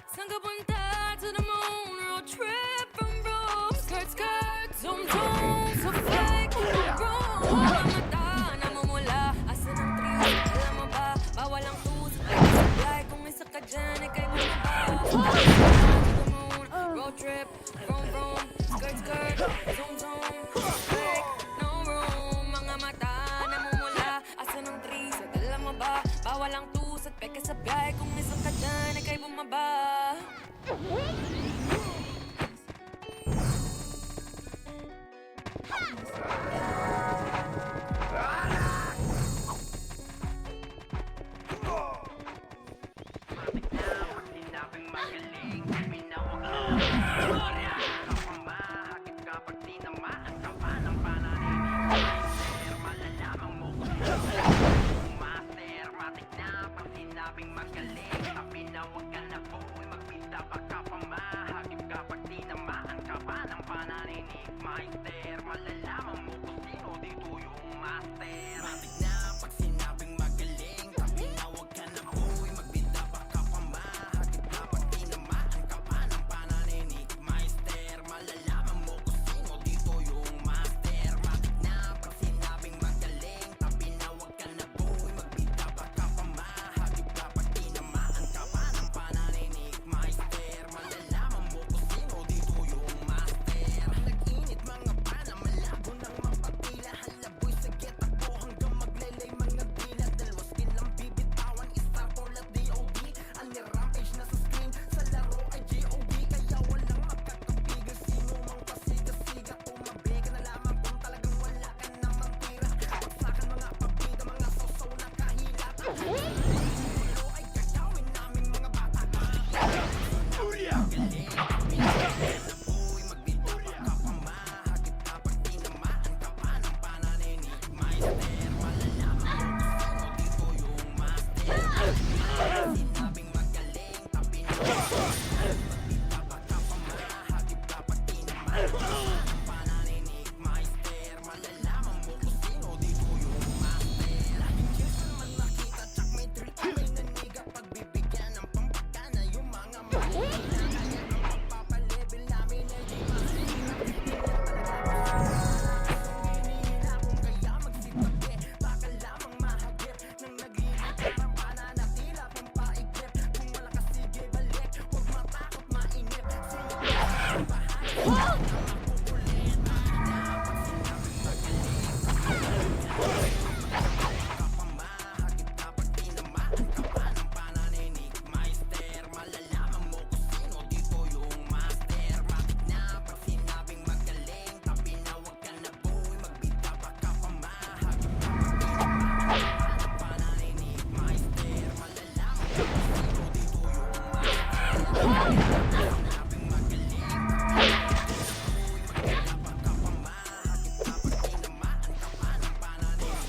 Saan ka punta? To the moon, road trip, vroom vroom, skirt skirt, zoom zoom, so fake, vroom vroom. Mga mata namumula, asa ng trees, alam Bawalang tusat, peke sa biyahe. Kung isang ka dyan, ika'y bumaba. Sinabing magaling, pinawag ang gloria. Kapamahagip kapag tinamaan ka pa ng pananinig. Master, malalaman mo kung master, matik na pag sinabing magaling. Pinawag ka na boy, magpinta pa kapamahagip kapag tinamaan ka pa ng pananinig. Master, malalaman mo kung sino dito yung master. Matik na pag sinabing magaling, pinawag ka na boy, magpinta pa kapamahagip kapag tinamaan ka pa ng pananinig. Master, malalaman mo kung sino dito yung master. Matik na pag sinabing magaling, pinawag ka na boy, magpinta pa kapamahagip kapag tinamaan ka pa ng pananinig. Master, malalaman mo kung sino dito yung master. Nag-init mga pana, malabo nang mapatila. Halaboy sa get ako hanggang maglelay mga dila. Dalawa skin lang bibitawan, star for la D.O.D. Ani rampage na sa screen, sa laro ay G.O.D. Kaya walang magkakapigil, sino mang pasiga-siga. Tumabigan na lamang kung talagang wala ka namang tira. Pagsakan mga pabida, mga sosaw na kahilata. Ulo ay gagawin namin mga bata. Boy, magbita pa kapamahagip kapag tinamaan ka pa ng pananinig. Master, malalaman mo kung sino dito yung master. Sinabing magaling, pinawag magbita pa kapamahagip kapag tinamaan ka pa ng pananinig. Master, malalaman mo kung sino dito yung master. Laging chill ka naman makita, tsak may thrill ka, may naniga. Pagbibigyan ng pampagana yung mga mahina. Kaya ang pagpapalevel namin ay di masira. Hinihila kung kaya magsitabi, baka lamang mahagip nang nag-iinit ka pang pananatila, pampaigip. Kung wala ka sige balik, huwag matakot mainip. Sino ang bahala na makukulit? Pag sinabing magaling, kapamahagip kapag tinamaan ka pa ng pananinig. Master, malalaman mo kung sino dito yung master. Matik na pag sinabing magaling, pinawag ka na boy, magbita pa kapamahagip kapag tinamaan ka pa ng pananinig. Master, malalaman mo kung sino dito yung master. Sinabing magaling, magbita pa kapamahagip kapag tinamaan ka pa ng pananinig.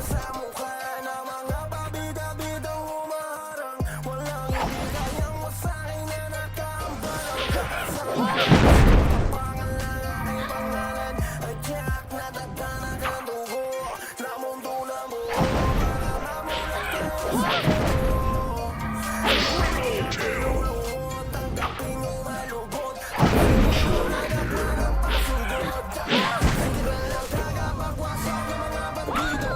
Sa mukha ng mga pabida-bidang humaharang, walang hindi kayang masakin na nakaambalang. Sa pangalan ng aking pangalan ay tiyak na dagdanan ang dugo na mundo na buo para mamulat kayo sa dugo. Iluluhod, tanggapin o malubot, at hindi mo nagapla ng pasugod. Sige lang tagapagwasak ng mga bandido,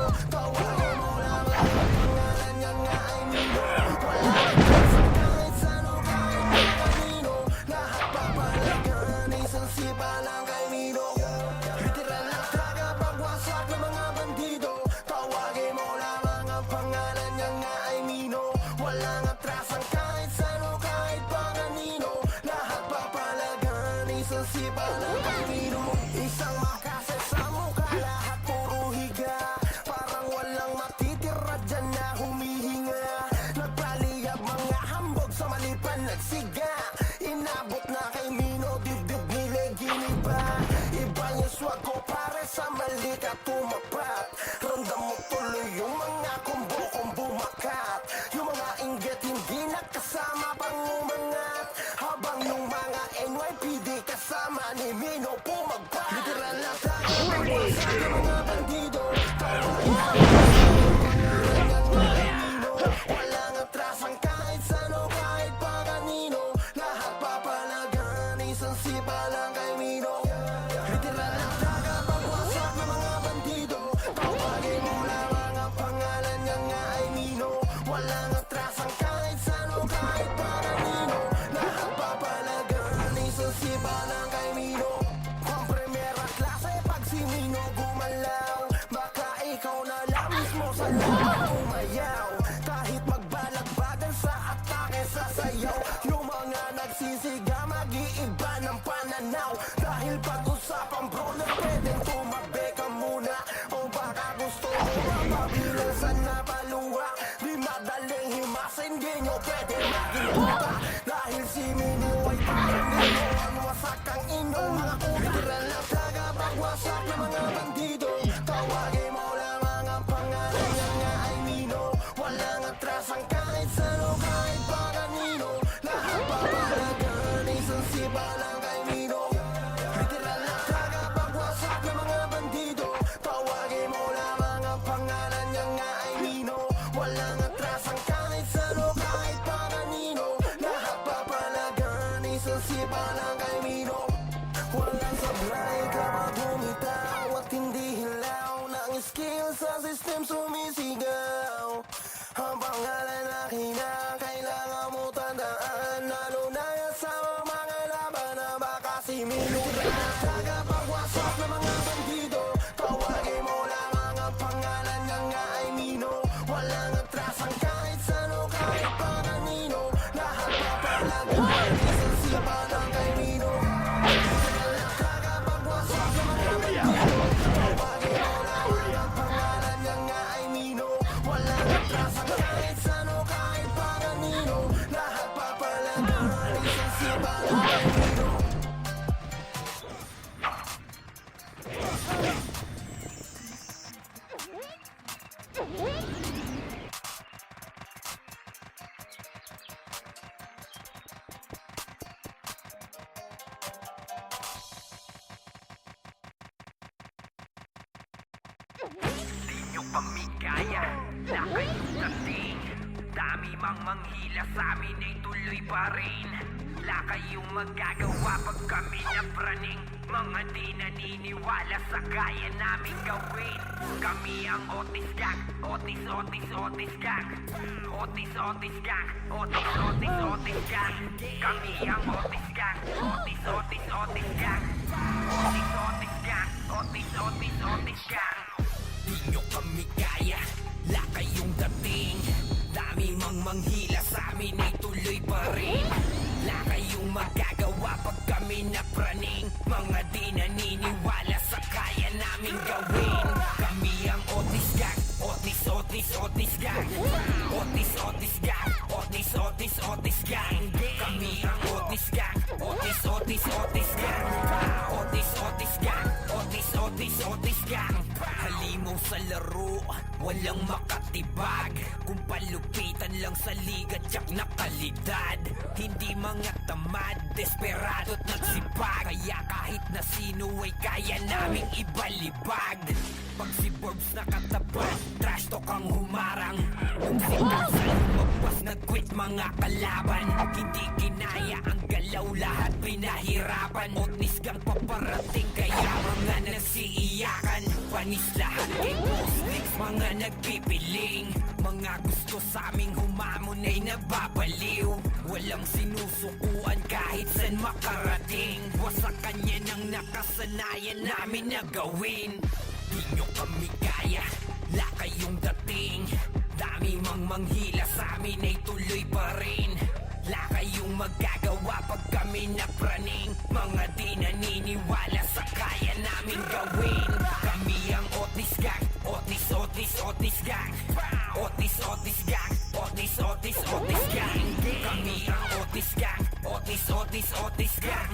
ka tumapat. Ramdam mo tuloy yung mga kumbo kong bumakat. Yung mga inggit hindi nakasama pang umangat. Habang yung mga NYPD kasama ni Mino pumagpat. Literal na tayo magwasak ng mga bandido. Walang atrasan kahit sano, kahit pa kanino. Lahat papalagan, isang sipa lang kay Mino. Literal na tagapagwasak ng mga bandido. Tawagin mo lamang ang pangalan niya nga ay Mino. Walang atrasan kahit sano, kahit pa kanino. Lahat papalagan, isang sipa lang kay Mino. Ang primera klase pag si Mino gumalaw. Baka ikaw na lang mismo sa laban umayaw. Kahit magbalagbagan sa atake sa sayaw. Yung mga nagsisiga mag-iiba ng pananaw. Dahil pag-usapan bro na pwedeng tumabi ka muna. O baka gusto mo mapabilang sa napaluwa. Di madaling himasin, di nyo pwede maging puta. Dahil si Mino ay parang Mino. Ang wasak ang inyong mga kuha. Literal na tagapagwasak ng mga bandido. Tawagin mo lamang ang pangalan niya nga ay Mino. Walang atrasan kahit sano, kahit pa kanino. Lahat papalagan, isang sipa lang kay Mino. Literal na tagapagwasak ng mga bandido. Tawagin mo lamang ang pangalan niya nga ay Mino. Walang atrasan kahit sano, kahit pa kanino. Lahat papalagan, isang sipa lang kay Mino. Walang sablay kapag bumitaw at hindi hilaw ng skill sa system sumisigaw. Ang pangalan na kailangan mo tandaan. Lalo na yan sa mga laban na baka si Mino na tagapagwasak ng mga bandido. Tawagin mo lamang ang pangalan niya nga ay Mino. Walang atrasan kahit sano, kahit pa kanino. Lahat papalagan, isang sipa lang kay Mino. Tagapagwasak ng mga bandido. Tawagin mo lamang ang pangalan niya nga ay Mino. Walang atrasan kahit sano, kahit pa kanino. Lahat papalagan, isang sipa lang kay Mino. Di nyo kami kaya, na kayong dating. Dami mang manghila sa amin ay tuloy pa rin. La kayong magagawa pag kami na praning. Mga di naniniwala sa kaya namin gawin. Kami ang Otis Gang, Otis, Otis, Otis Gang. Otis, Otis Gang, Otis, Otis, Otis Gang. Kami ang Otis Gang, Otis, Otis, Otis Gang. Otis, Otis Gang, Otis, Otis, Otis Gang. Di nyo kami kaya, la kayong dating. Dami mang manghila sa amin ay tuloy pa rin. La kayong magagawa pag kami na praning. Mga di naniniwala sa kaya namin gawin. Kami ang Otis Gang, Otis, Otis, Otis Gang. Otis, Otis Gang, Otis, Otis, Otis Gang. Kami ang Otis Gang, Otis, Otis, Otis Gang. Otis, Otis Gang, Otis, Otis, Otis Gang. Halimaw sa laro, walang makatibag. Kung palupitan lang sa liga, tsak na kalidad. Hindi mga tamad, desperado't nagsipag. Kaya kahit na sino ay kaya naming ibalibag. Pag si Forbes nakatapat, trash talk ang humarang. Nung si Tarzan lumagpas, nag-quit mga kalaban. Hindi ginaya ang galaw, lahat pinahirapan. Otis Gang paparating, kaya mga nagsiiyakan. Panis lahat kay Boss Licks, mga nagpipiling. Mga gusto sa aming humamon ay nababaliw. Walang sinusukuan kahit saan makarating. Wasakan yan ang nakasanayan namin na gawin. Di nyo kami kaya, la kayong dating. Dami mang manghila sa amin ay tuloy pa rin. La kayong magagawa pag kami na praning. Mga di naniniwala sa kaya namin gawin. Kami ang Otis Gang, Otis, Otis, Otis Gang. Otis, Otis Gang, Otis, Otis, Otis Gang. Kami ang Otis Gang, Otis, Otis, Otis Gang.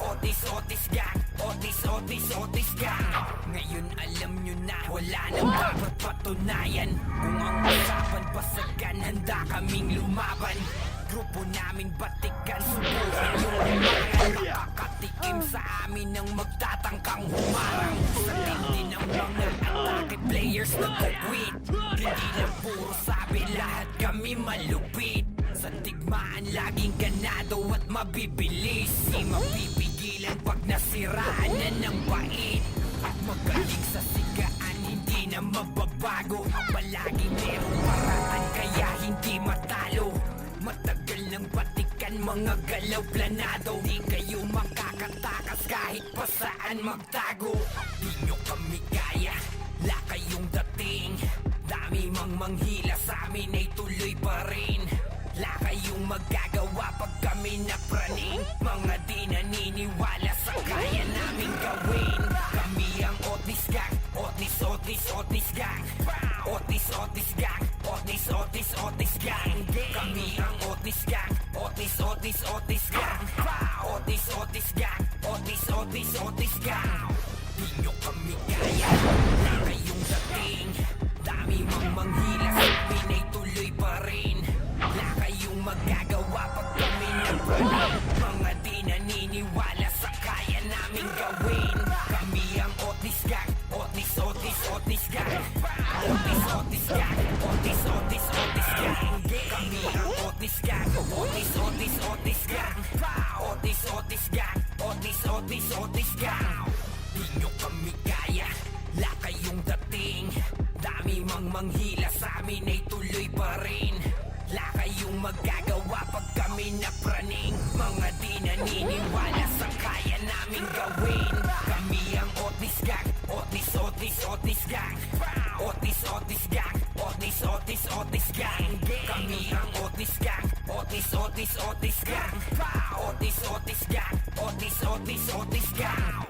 Otis, Otis Gang, Otis, Otis gang. Ngayon alam nyo na, wala nang dapat patunayan. Kung ang usapan basagan, handa kaming lumaban. Grupo namin batikan, subukan yung umangan. Makakatikim sa amin ng magtatangkang humarang. Sa tindi ng mga atake players nag-quit. Hindi lang puro sabi, lahat kami malupit. Sa digmaan laging ganado at mabibilis. Di mapipigilan pag nasiraan na ng bait. Magaling sa sigaan, hindi na mababago. Palagi merong paraan, kaya hindi matalo. Matagal ng batikan, mga galaw planado. Di kayo makakatakas kahit pa saan magtago. Di nyo kami kaya, la kayong dating. Dami mang manghila sa amin ay tuloy pa rin. La kayong magagawa pag kami napraning. Mga di naniniwala sa kaya namin gawin. Kami ang Otis gang, Otis gang. Otis gang, Otis gang. Kami ang Otis gang, Otis gang. Otis gang, Otis gang. Di nyo kami kaya, la kayong dating. Dami mang manghila sa amin ay tuloy pa rin. Wala kayong magagawa pag kami napraning. Mga di naniniwala sa kaya namin gawin. Kami ang Otis gang, Otis gang. Otis gang, Otis gang. Kami ang Otis gang, Otis gang. Otis gang, Otis gang. Di nyo kami kaya, la kayong dating. Dami mang manghila sa amin ay tuloy pa rin. La kayong magagawa pag kami napraning. Mga di naniniwala sa kaya namin gawin. Kami ang Otis gang, Otis gang. Otis gang, Otis gang. Kami ang Otis gang, Otis gang. Otis gang, Otis gang.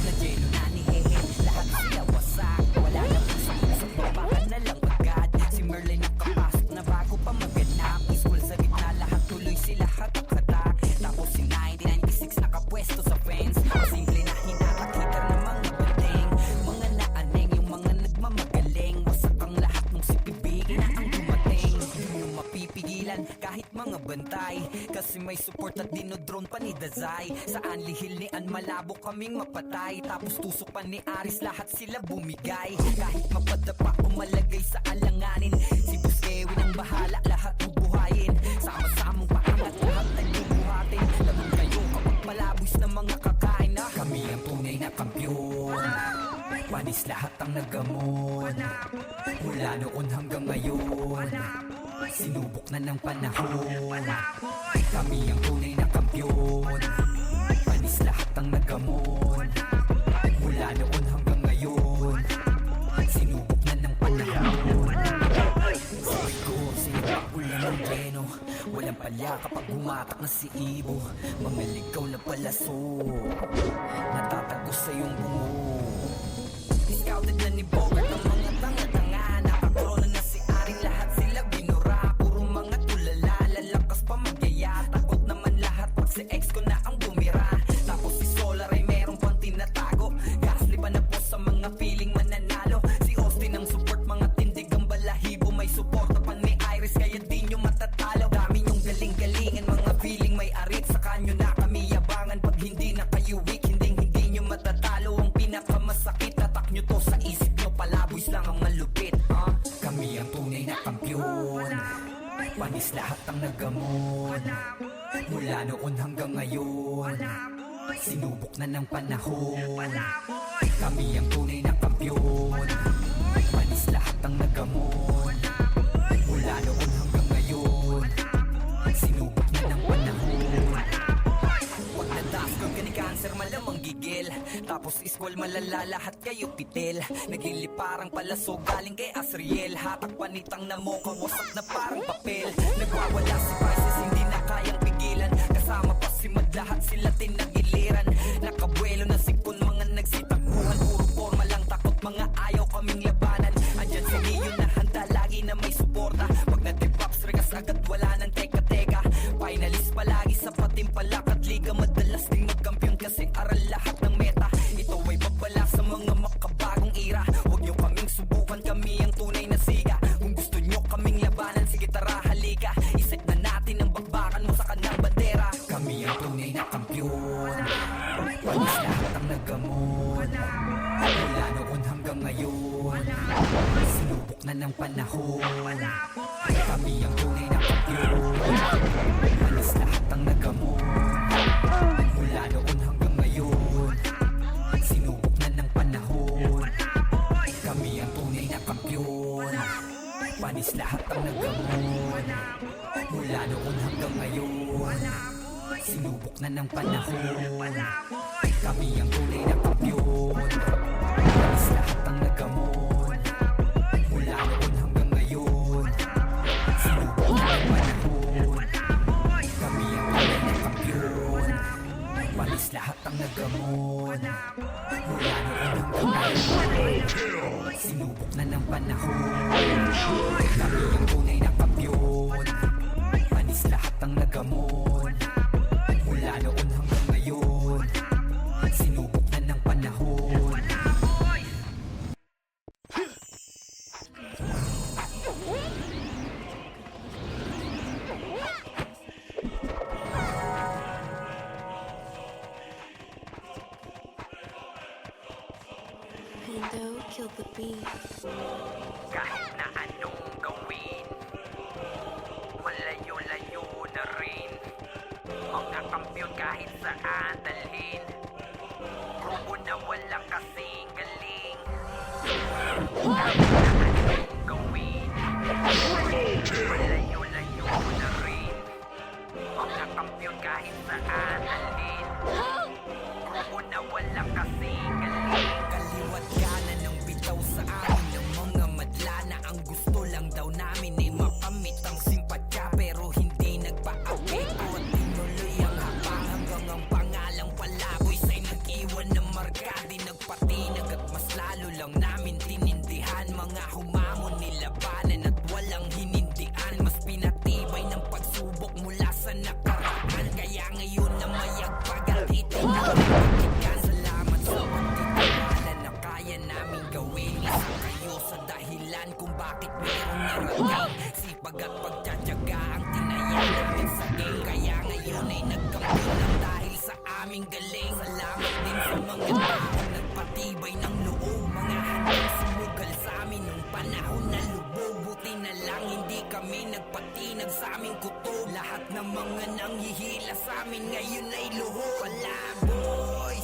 Nagyelo na ni Hehe, lahat sila wasak. Wala na puso, sa baba na lang agad. Si Merlin nakapasok na bago pa maganap. School sa gitna, lahat tuloy sila hatak-hatak. Tapos si 1996 nakapwesto sa fence. Simple na hinakakita ng mga banteng. Mga naaneng, yung mga nagmamagaling. Wasak ang lahat mong si Pibig na ang dumating. Hindi nyo mapipigilan kahit mga bantay. Kasi may support at dinodrone pa ni Dazay. Saan lihil ni An malabo kaming mapatay. Tapos tusok pa ni Aris, lahat sila bumigay. Kahit mapadapa o malagay sa alanganin. Si Boss Kevin ang bahala, lahat bubuhayin. Sama-samang paangat, lahat ay bubuhatin. Laban kayo kapag malabos na mga kakain na. Kami ang tunay na kampiyon. Panis lahat ang nagamon. Mula noon hanggang ngayon, sinubok na ng panahon. Kami ang tunay na kampiyon. Panis lahat ang nagamon. Mula noon hanggang ngayon, sinubok na ng panahon. Sabi ko, sinipakula ng geno. Walang palya kapag humatak na si Ibo. Mga ligaw na palaso, natatago sa iyong bungo. Scouted na ni Bogart ang mga tanga-tanga. Nakakorona na si Aring, lahat sila binura. Puro mga tulala, lalakas pa magyaya. Takot naman lahat pag si ex ko na ang bumira. Tapos si Solar ay merong pang tinatago. Gasly pa na po sa mga feeling mananalo. Si Austin ang support, mga tindig ang balahibo. May suporta pa ni Iris, kaya di nyo matatalo. Dami nyong galing-galingan, mga feeling may arit. Sa kanyo na kami yabangan, pag hindi na kayo weak, hindi nyo matatalo. Ang pinakamasakit, tatak nyo to sa isip nyo. Palaboys lang ang malupit. Kami ang tunay na kampiyon. Panis lahat ang nagamon. Mula noon hanggang ngayon, sinubok na ng panahon. Kami ang tunay na kampiyon. Panis lahat ang nagamon. Mula noon hanggang ngayon, sinubok na ng panahon. Pag nadas kang gani cancer, malamang gigit. papel. Tapos school malala lahat kayo pitil. Nagliliparang palaso galing kay Asriel. Hatak panitang na mo kawasak na parang papel. Nagwawala si Pisces hindi na kayang pigilan. Kasama pa si Mad lahat sila tinagiliran. Nakabuelo na sipon mga nagsitakbuhan. Puro forma lang takot mga ayaw kaming labanan. Andyan si Neo na handa lagi na may suporta. Pag natipops regas agad wala nang teka-teka. Finalist palagi sa patim palak at liga. Madalas ding magkampiyon kasi aral lahat ng meta. Ito ay babala sa mga makabagong ira. Huwag nyo kaming subukan, kami ang tunay na siga. Kung gusto nyo kaming labanan, sige tara halika. Iset na natin ang bakbakan mo sa kanang bandera. Kami ang tunay na kampiyon. Panis lahat ang naggamon. Mula noon hanggang ngayon, sinubok na ng panahon. Kami ang tunay na kampiyon. Panis lahat ang naggamon. Mula noon hanggang ngayon, sinubok na ng panahon. Kami ang tunay na kampiyon. Panis lahat ang naggamon. Mula noon hanggang ngayon, sinubok na ng panahon. Kami ang tunay na kampiyon. Panis lahat ang naggamon. Mula noon hanggang ngayon, sinubok na ng panahon. Kami ang tunay na kampiyon. Panis lahat ang naggamon. Mula noon hanggang ngayon, sinubok na ng panahon. Kami ang tunay na kampiyon. Panis lahat ang naggamon. Mula noon hanggang ngayon, sinubok na ng panahon. Pando killed the beat. Kahit na anong gawin, malayo-layo na rin. Mga kampiyon kahit saan dalhin. Grupo na walang kasing galing. Kahit na anong gawin, malayo-layo na rin. Mga kampiyon kahit saan dalhin. Grupo na walang kasing galing. Kaliwat kanan ng bitaw sa amin ng mga madla na ang gusto lang daw namin ay makamit ang simpatya pero hindi nagpa-apekto at tinuloy ang habang hanggang ang pangalang palaboy sa'y nag-iwan ng marka di nagpatinag at mas lalo lang namin tinindihan mga humamon nilabanan at walang hinindian mas pinatibay ng pagsubok mula sa nakaraan kaya ngayon na mayagpag at itinagpagkikan salamat sa pagtitiwala na kaya namin gawin isa kayo sa dahilan kung bakit merong narating sipag at pagtsatsaga ang tinaya namin sa game kaya ngayon ay nagkampiyon lang dahil sa aming galing salamat din sa mga taong nagpatibay ng loob mga handang sumugal sa amin nung panahon na lubog buti na lang hindi kami nagpatinag sa aming kutob lahat ng mga nanghihila sa amin ngayon ay luhod palaboy